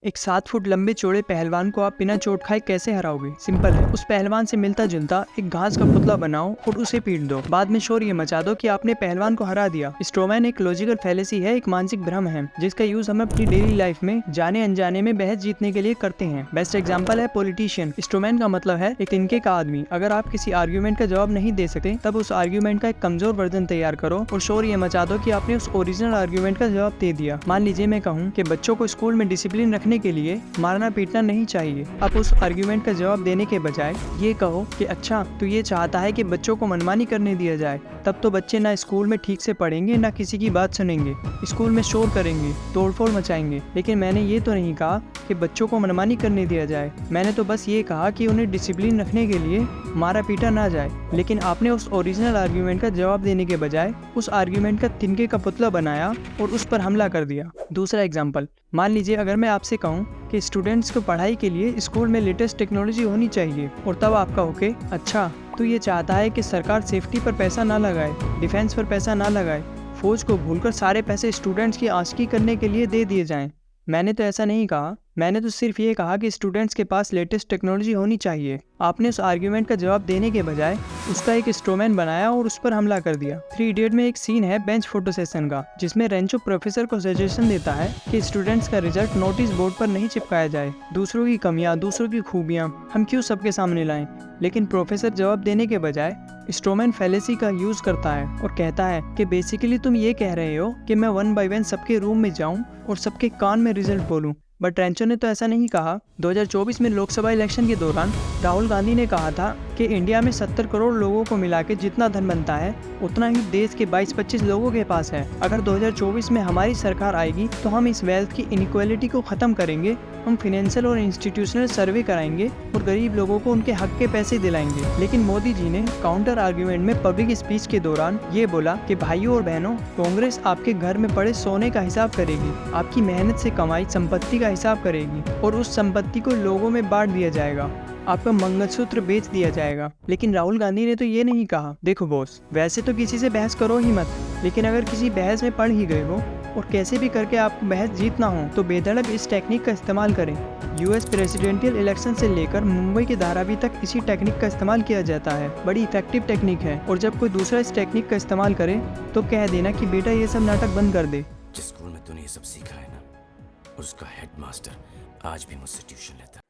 एक 7 फुट लंबे चौड़े पहलवान को आप बिना चोट खाए कैसे हराओगे? सिंपल है, उस पहलवान से मिलता जुलता एक घास का पुतला बनाओ और उसे पीट दो। बाद में शोर ये मचा दो कि आपने पहलवान को हरा दिया। स्ट्रोमैन एक लॉजिकल फैलेसी है, एक मानसिक भ्रम है जिसका यूज हम अपनी डेली लाइफ में जाने अनजाने में बहस जीतने के लिए करते हैं। बेस्ट एग्जाम्पल है पॉलिटिशियन। स्ट्रोमैन का मतलब है एक तिनके का आदमी। अगर आप किसी आर्ग्यूमेंट का जवाब नहीं दे सकते तब उस आर्ग्यूमेंट का एक कमजोर वर्जन तैयार करो और शोर ये मचा दो कि आपने उस ओरिजिनल आर्ग्यूमेंट का जवाब दे दिया। मान लीजिए मैं कहूँ कि बच्चों को स्कूल में डिसिप्लिन रखने के लिए मारना पीटना नहीं चाहिए। आप उस आर्ग्यूमेंट का जवाब देने के बजाय ये कहो कि अच्छा तू ये चाहता है कि बच्चों को मनमानी करने दिया जाए, तब तो बच्चे ना स्कूल में ठीक से पढ़ेंगे ना किसी की बात सुनेंगे, स्कूल में शोर करेंगे, तोड़फोड़ मचाएंगे। लेकिन मैंने ये तो नहीं कहा कि बच्चों को मनमानी करने दिया जाए, मैंने तो बस ये कहा कि उन्हें डिसिप्लिन रखने के लिए मारा पीटा ना जाए। लेकिन आपने उस ओरिजिनल आर्ग्यूमेंट का जवाब देने के बजाय उस आर्ग्यूमेंट का तिनके का पुतला बनाया और उस पर हमला कर दिया। दूसरा एग्जाम्पल, मान लीजिए अगर मैं आपसे कहूँ कि स्टूडेंट्स को पढ़ाई के लिए स्कूल में लेटेस्ट टेक्नोलॉजी होनी चाहिए और तब आप कहोगे अच्छा तो ये चाहता है कि सरकार सेफ्टी पर पैसा ना लगाए, डिफेंस पर पैसा ना लगाए, फौज को भूलकर सारे पैसे स्टूडेंट्स की आशिकी करने के लिए दे दिए जाएं। मैंने तो ऐसा नहीं कहा, मैंने तो सिर्फ ये कहा कि स्टूडेंट्स के पास लेटेस्ट टेक्नोलॉजी होनी चाहिए। आपने उस आर्ग्यूमेंट का जवाब देने के बजाय उसका एक स्ट्रोमैन बनाया और उस पर हमला कर दिया। 3 इडियट में एक सीन है बेंच फोटो सेशन का, जिसमें रेंचो प्रोफेसर को सजेशन देता है कि स्टूडेंट्स का रिजल्ट नोटिस बोर्ड पर नहीं चिपकाया जाए। दूसरों की कमियां, दूसरों की खूबियां हम क्यों सबके सामने लाएं? लेकिन प्रोफेसर जवाब देने के बजाय स्ट्रोमैन फैलेसी का यूज करता है और कहता है कि बेसिकली तुम ये कह रहे हो कि मैं 1 बाय 1 सबके रूम में जाऊं और सबके कान में रिजल्ट बोलूं। बट रेंचो ने तो ऐसा नहीं कहा। 2024 में लोकसभा इलेक्शन के दौरान राहुल गांधी ने कहा था कि इंडिया में 70 करोड़ लोगों को मिला के जितना धन बनता है उतना ही देश के 22-25 लोगों के पास है। अगर 2024 में हमारी सरकार आएगी तो हम इस वेल्थ की इनइक्वालिटी को खत्म करेंगे, हम फाइनेंशियल और इंस्टीट्यूशनल सर्वे कराएंगे और गरीब लोगों को उनके हक के पैसे दिलाएंगे। लेकिन मोदी जी ने काउंटर आर्ग्यूमेंट में पब्लिक स्पीच के दौरान ये बोला कि भाइयों और बहनों, कांग्रेस आपके घर में पड़े सोने का हिसाब करेगी, आपकी मेहनत से कमाई संपत्ति का हिसाब करेगी और उस संपत्ति को लोगों में बांट दिया जाएगा, आपका मंगलसूत्र बेच दिया जाएगा। लेकिन राहुल गांधी ने तो ये नहीं कहा, देखो बॉस, वैसे तो किसी से बहस करो ही मत, लेकिन अगर किसी बहस में पड़ ही गए हो और कैसे भी करके आपको बहस जीतना हो तो बेधड़क इस टेक्निक का इस्तेमाल करें। यूएस प्रेसिडेंशियल इलेक्शन से लेकर मुंबई के धारावी तक इसी टेक्निक का इस्तेमाल किया जाता है। बड़ी इफेक्टिव टेक्निक है और जब कोई दूसरा इस टेक्निक का इस्तेमाल करे तो कह देना कि बेटा ये सब नाटक बंद कर दे। जिस स्कूल में तूने ये सब सीखा है ना, उसका हेडमास्टर आज भी मुझसे ट्यूशन लेता है।